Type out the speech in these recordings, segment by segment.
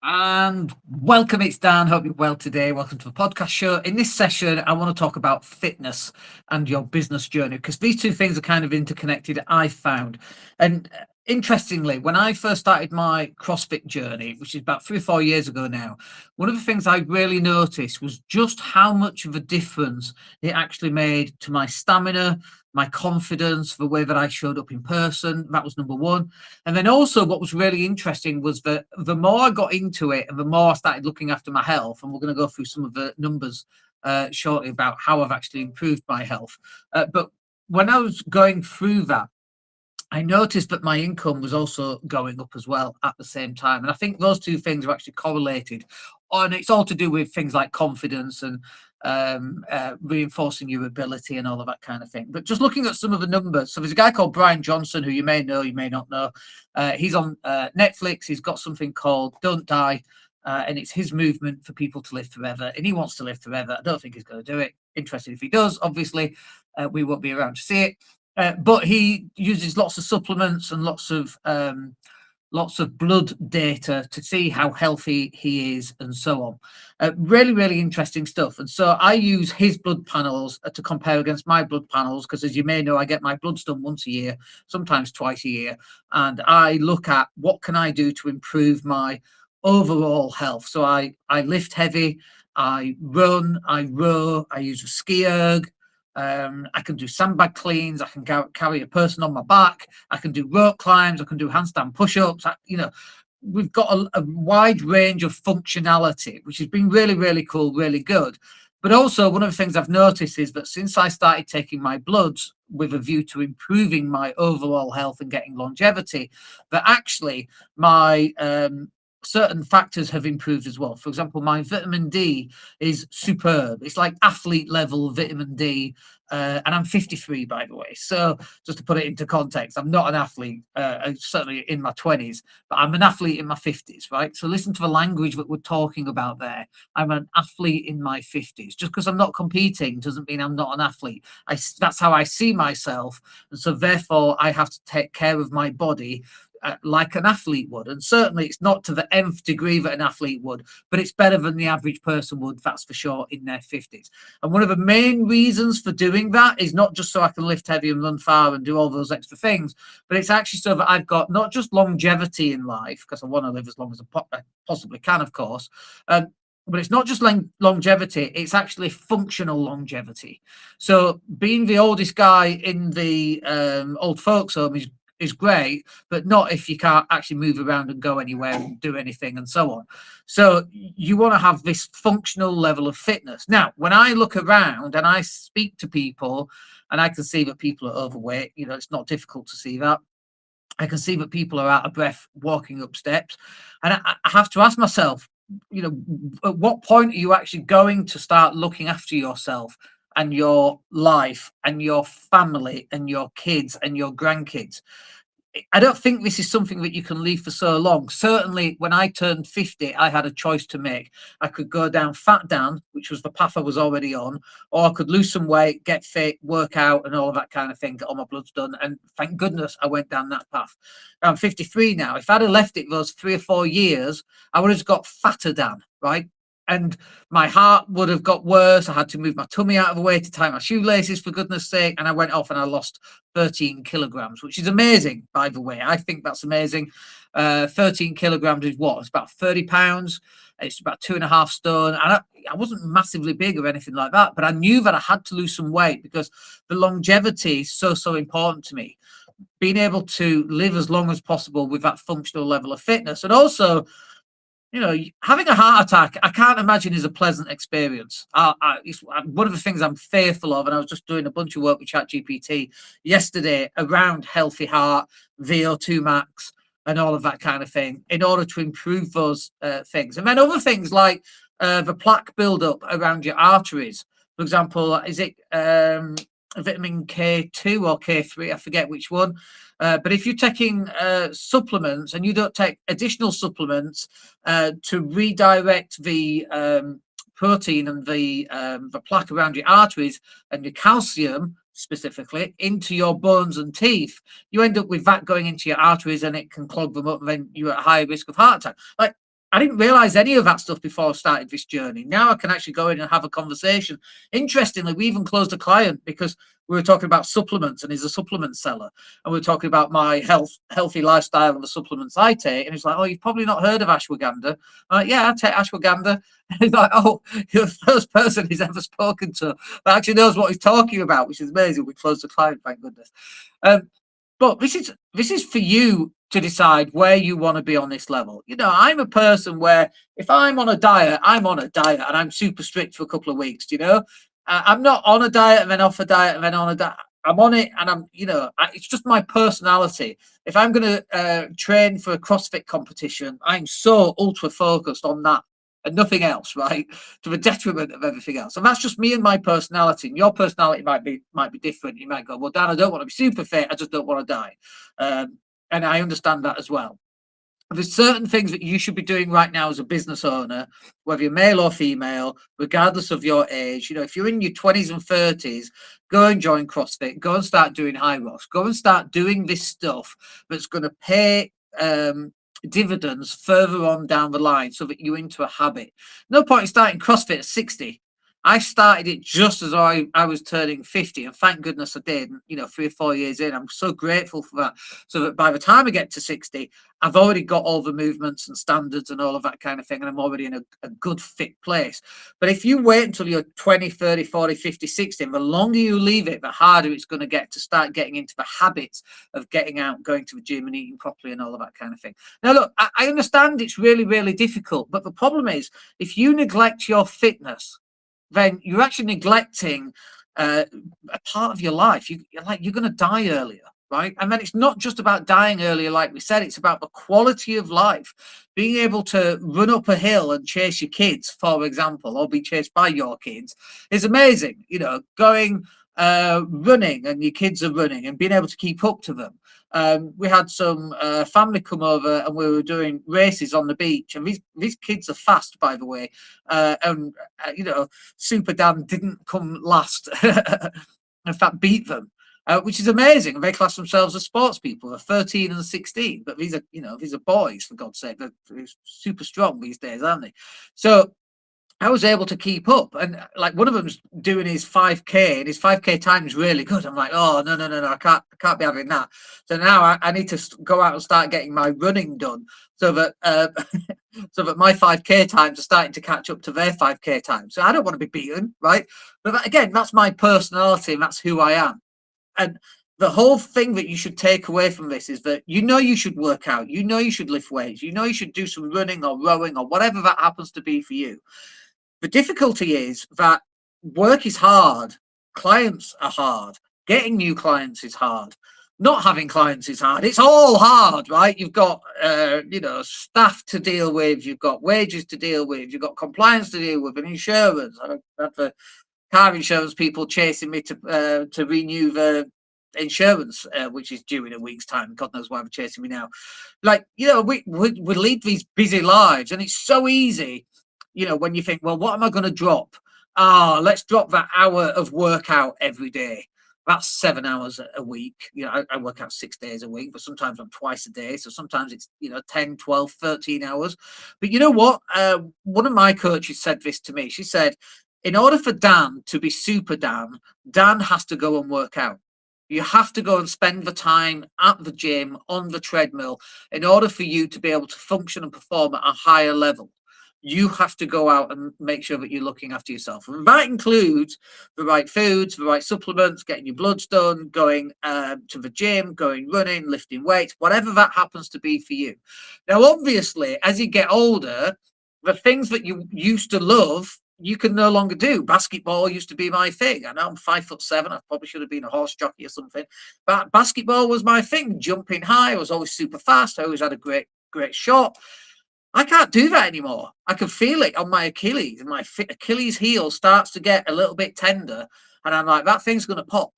And welcome, it's Dan. Hope you're well today. Welcome to the podcast show. In this session, I want to talk about fitness and your business journey because these two things are kind of interconnected, I found. And interestingly, when I first started my CrossFit journey, which is about 3 or 4 years ago now, one of the things I really noticed was just how much of a difference it actually made to my stamina, my confidence, the way that I showed up in person. That was number one. And then also what was really interesting was that the more I got into it and the more I started looking after my health, and we're going to go through some of the numbers shortly about how I've actually improved my health. But when I was going through that, I noticed that my income was also going up as well at the same time. And I think those two things are actually correlated. And it's all to do with things like confidence and reinforcing your ability and all of that kind of thing. But just looking at some of the numbers. So there's a guy called Brian Johnson, who you may know, you may not know. He's on Netflix. He's got something called Don't Die. And it's his movement for people to live forever. And he wants to live forever. I don't think he's going to do it. Interested if he does, obviously. We won't be around to see it. But he uses lots of supplements and lots of blood data to see how healthy he is and so on. Really, really interesting stuff. And so I use his blood panels to compare against my blood panels because, as you may know, I get my bloods done once a year, sometimes twice a year. And I look at what can I do to improve my overall health. So I lift heavy, I run, I row, I use a ski erg. I can do sandbag cleans. I can carry a person on my back. I can do rope climbs. I can do handstand push-ups. We've got a wide range of functionality, which has been really, really cool, really good. But also, one of the things I've noticed is that since I started taking my bloods with a view to improving my overall health and getting longevity, that actually my certain factors have improved as well. For example, my vitamin D is superb. It's like athlete level vitamin D. And I'm 53, by the way. So just to put it into context, I'm not an athlete, certainly in my 20s, but I'm an athlete in my 50s, right? So listen to the language that we're talking about there. I'm an athlete in my 50s. Just because I'm not competing doesn't mean I'm not an athlete. That's how I see myself. And so therefore, I have to take care of my body like an athlete would. And certainly it's not to the nth degree that an athlete would, but it's better than the average person would, that's for sure, in their 50s. And one of the main reasons for doing that is not just so I can lift heavy and run far and do all those extra things, but it's actually so that I've got not just longevity in life, because I want to live as long as I possibly can, of course, but it's not just longevity, it's actually functional longevity. So being the oldest guy in the old folks home is great, but not if you can't actually move around and go anywhere and do anything and so on. So you want to have this functional level of fitness. Now, when I look around and I speak to people and I can see that people are overweight, it's not difficult to see that. I can see that people are out of breath walking up steps. And I have to ask myself, at what point are you actually going to start looking after yourself and your life and your family and your kids and your grandkids? I don't think this is something that you can leave for so long. Certainly, when I turned 50, I had a choice to make. I could go down fat Dan, which was the path I was already on, or I could lose some weight, get fit, work out, and all that kind of thing, get all my bloods done. And thank goodness I went down that path. I'm 53 now. If I'd have left it those 3 or 4 years, I would have just got fatter Dan, right? And my heart would have got worse. I had to move my tummy out of the way to tie my shoelaces, for goodness sake. And I went off and I lost 13 kilograms, which is amazing, by the way. I think that's amazing. 13 kilograms is what? It's about 30 pounds. It's about 2.5 stone. And I wasn't massively big or anything like that, but I knew that I had to lose some weight because the longevity is so important to me. Being able to live as long as possible with that functional level of fitness. And also, having a heart attack, I can't imagine is a pleasant experience. It's one of the things I'm fearful of, and I was just doing a bunch of work with ChatGPT yesterday around healthy heart, VO2 max, and all of that kind of thing in order to improve those things. And then other things like the plaque buildup around your arteries. For example, is it vitamin K2 or K3? I forget which one. But if you're taking supplements and you don't take additional supplements to redirect the protein and the plaque around your arteries and your calcium specifically into your bones and teeth, you end up with that going into your arteries and it can clog them up, and then you're at high risk of heart attack. Like, I didn't realize any of that stuff before I started this journey. Now I can actually go in and have a conversation. Interestingly, we even closed a client because we were talking about supplements, and he's a supplement seller. And we were talking about my healthy lifestyle and the supplements I take. And he's like, "Oh, you've probably not heard of ashwagandha." I'm like, "Yeah, I take ashwagandha." And he's like, "Oh, you're the first person he's ever spoken to that actually knows what he's talking about," which is amazing. We closed the client, thank goodness. But this is for you to decide where you want to be on this level. I'm a person where if I'm on a diet, I'm on a diet, and I'm super strict for a couple of weeks. I'm not on a diet and then off a diet and then on a diet. I'm on it, and it's just my personality. If I'm going to train for a CrossFit competition, I'm so ultra focused on that and nothing else, right? To the detriment of everything else. And that's just me and my personality. And your personality might be different. You might go, "Well, Dan, I don't want to be super fit. I just don't want to die." And I understand that as well. There's certain things that you should be doing right now as a business owner, whether you're male or female, regardless of your age. If you're in your 20s and 30s, go and join CrossFit, go and start doing high rocks, go and start doing this stuff that's going to pay dividends further on down the line so that you're into a habit. No point in starting CrossFit at 60. I started it just as I was turning 50, and thank goodness I did. 3 or 4 years in, I'm so grateful for that. So that by the time I get to 60, I've already got all the movements and standards and all of that kind of thing, and I'm already in a good fit place. But if you wait until you're 20, 30, 40, 50, 60, and the longer you leave it, the harder it's going to get to start getting into the habits of getting out, going to the gym and eating properly and all of that kind of thing. Now, look, I understand it's really, really difficult, but the problem is if you neglect your fitness, then you're actually neglecting a part of your life. You're going to die earlier, right? And then it's not just about dying earlier, like we said. It's about the quality of life. Being able to run up a hill and chase your kids, for example, or be chased by your kids, is amazing. Going running and your kids are running and being able to keep up to them. We had some family come over and we were doing races on the beach, and these kids are fast, by the way, and Super Dan didn't come last. In fact, beat them, which is amazing. They class themselves as sports people. They're 13 and 16, but these are boys, for God's sake. They're super strong these days, aren't they? So I was able to keep up, and like one of them's doing his 5K, and his 5K time is really good. I'm like, "Oh, no, I can't be having that." So now I need to go out and start getting my running done, so that so that my 5K times are starting to catch up to their 5K times. So I don't want to be beaten, right? But again, that's my personality, and that's who I am. And the whole thing that you should take away from this is that you should work out, you should lift weights, you should do some running or rowing or whatever that happens to be for you. The difficulty is that work is hard, clients are hard, getting new clients is hard, not having clients is hard. It's all hard, right? You've got staff to deal with, you've got wages to deal with, you've got compliance to deal with, and insurance. I've had the car insurance people chasing me to renew the insurance, which is due in a week's time. God knows why they're chasing me now. We lead these busy lives, and it's so easy. When you think, well, what am I going to drop? Let's drop that hour of workout every day. That's 7 hours a week. I work out 6 days a week, but sometimes I'm twice a day. So sometimes it's, 10, 12, 13 hours. But you know what? One of my coaches said this to me. She said, in order for Dan to be super Dan has to go and work out. You have to go and spend the time at the gym, on the treadmill, in order for you to be able to function and perform at a higher level. You have to go out and make sure that you're looking after yourself. And that includes the right foods, the right supplements, getting your bloods done, going to the gym, going running, lifting weights, whatever that happens to be for you. Now, obviously, as you get older, the things that you used to love, you can no longer do. Basketball used to be my thing. I know I'm 5'7". I probably should have been a horse jockey or something. But basketball was my thing. Jumping high, I was always super fast. I always had a great shot. I can't do that anymore. I can feel it on my Achilles. And my Achilles heel starts to get a little bit tender. And I'm like, that thing's going to pop.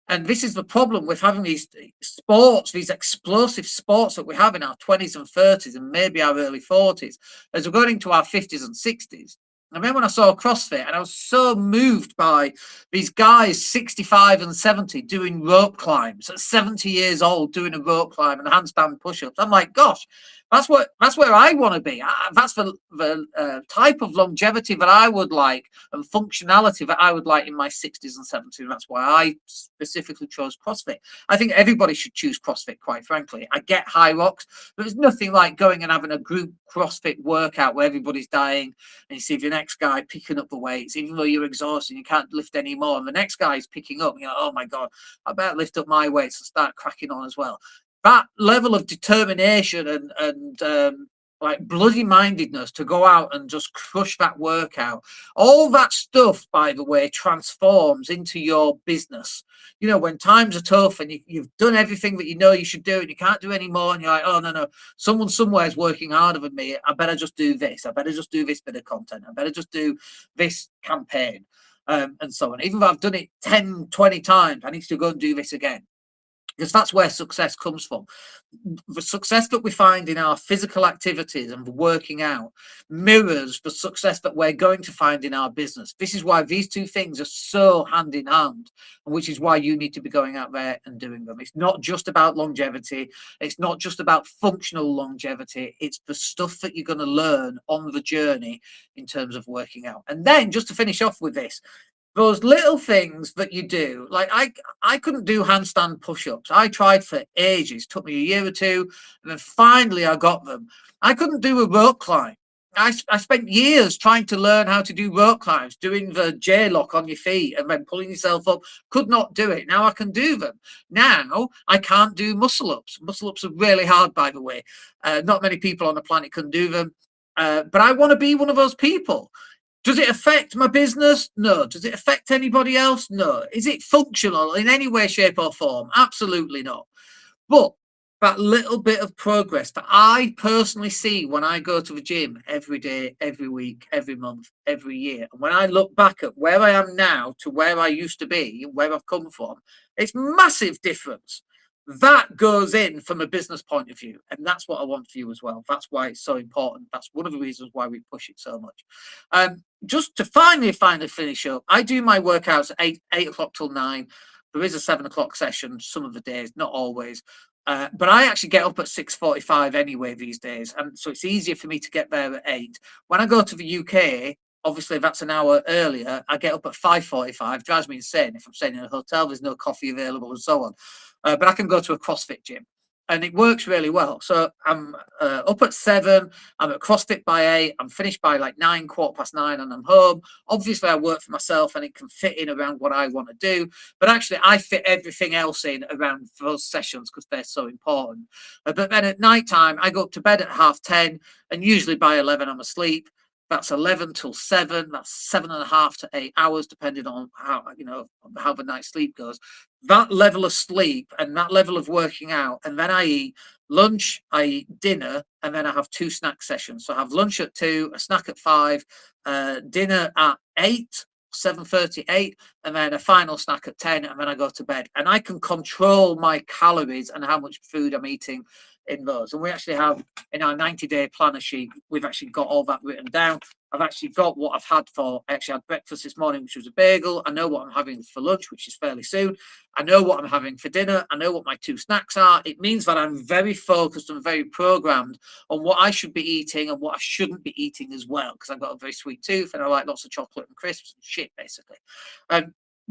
And this is the problem with having these sports, these explosive sports that we have in our 20s and 30s and maybe our early 40s, as we're going into our 50s and 60s. I remember when I saw CrossFit, and I was so moved by these guys 65 and 70 doing rope climbs at 70 years old, doing a rope climb and handstand push-ups. I'm like, gosh, That's where I want to be. That's the type of longevity that I would like and functionality that I would like in my 60s and 70s. That's why I specifically chose CrossFit. I think everybody should choose CrossFit, quite frankly. I get high rocks, but there's nothing like going and having a group CrossFit workout where everybody's dying and you see the next guy picking up the weights, even though you're exhausted, you can't lift any more. And the next guy is picking up, oh my God, I better lift up my weights and start cracking on as well. That level of determination and like bloody mindedness to go out and just crush that workout, all that stuff, by the way, transforms into your business. When times are tough and you've done everything that you know you should do and you can't do any more, and you're like, oh no, someone somewhere is working harder than me, I better just do this, I better just do this bit of content, I better just do this campaign, and so on. Even though I've done it 10, 20 times, I need to go and do this again, because that's where success comes from. The success that we find in our physical activities and working out mirrors the success that we're going to find in our business. This is why these two things are so hand in hand, and which is why you need to be going out there and doing them. It's not just about longevity. It's not just about functional longevity. It's the stuff that you're going to learn on the journey in terms of working out. And then just to finish off with this, those little things that you do, like I couldn't do handstand push-ups. I tried for ages, took me a year or two, and then finally I got them. I couldn't do a rope climb. I spent years trying to learn how to do rope climbs, doing the J-lock on your feet and then pulling yourself up. Could not do it. Now I can do them. Now I can't do muscle-ups. Muscle-ups are really hard, by the way. Not many people on the planet can do them. But I want to be one of those people. Does it affect my business? No. Does it affect anybody else? No. Is it functional in any way, shape, or form? Absolutely not. But that little bit of progress that I personally see when I go to the gym every day, every week, every month, every year, and when I look back at where I am now to where I used to be, where I've come from, it's massive difference. That goes in from a business point of view, and that's what I want for you as well. That's why it's so important. That's one of the reasons why we push it so much. Just to finally finish up, I do my workouts at 8 o'clock till 9. There is a 7 o'clock session some of the days, not always. But I actually get up at 6:45 anyway these days, and so it's easier for me to get there at 8. When I go to the UK, obviously that's an hour earlier. I get up at 5:45. Drives me insane if I'm staying in a hotel. There's no coffee available and so on. But I can go to a CrossFit gym, and it works really well. So I'm up at 7. I'm at CrossFit by 8. I'm finished by like 9, 9:15, and I'm home. Obviously, I work for myself, and it can fit in around what I want to do. But actually, I fit everything else in around those sessions because they're so important. But then at night time, I go up to bed at 10:30, and usually by 11, I'm asleep. That's 11 till 7. That's 7.5 to 8 hours, depending on how the night's sleep goes. That level of sleep and that level of working out, and then I eat lunch, I eat dinner, and then I have 2 snack sessions. So I have lunch at 2, a snack at 5, dinner at 8, 7:30, 8, and then a final snack at 10, and then I go to bed. And I can control my calories and how much food I'm eating in those. And we actually have in our 90-day planner sheet, we've actually got all that written down. I've actually got what I've had I actually had breakfast this morning, which was a bagel. I know what I'm having for lunch, which is fairly soon. I know what I'm having for dinner. I know what my 2 snacks are. It means that I'm very focused and very programmed on what I should be eating and what I shouldn't be eating as well, because I've got a very sweet tooth and I like lots of chocolate and crisps and shit, basically.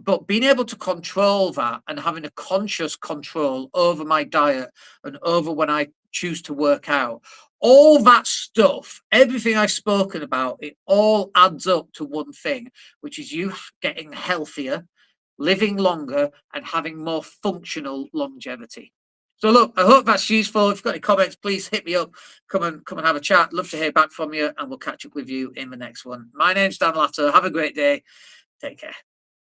But being able to control that and having a conscious control over my diet and over when I choose to work out, all that stuff, everything I've spoken about, it all adds up to one thing, which is you getting healthier, living longer, and having more functional longevity. So look, I hope that's useful. If you've got any comments, please hit me up. Come and have a chat. Love to hear back from you, and we'll catch up with you in the next one. My name's Dan Latter. Have a great day. Take care.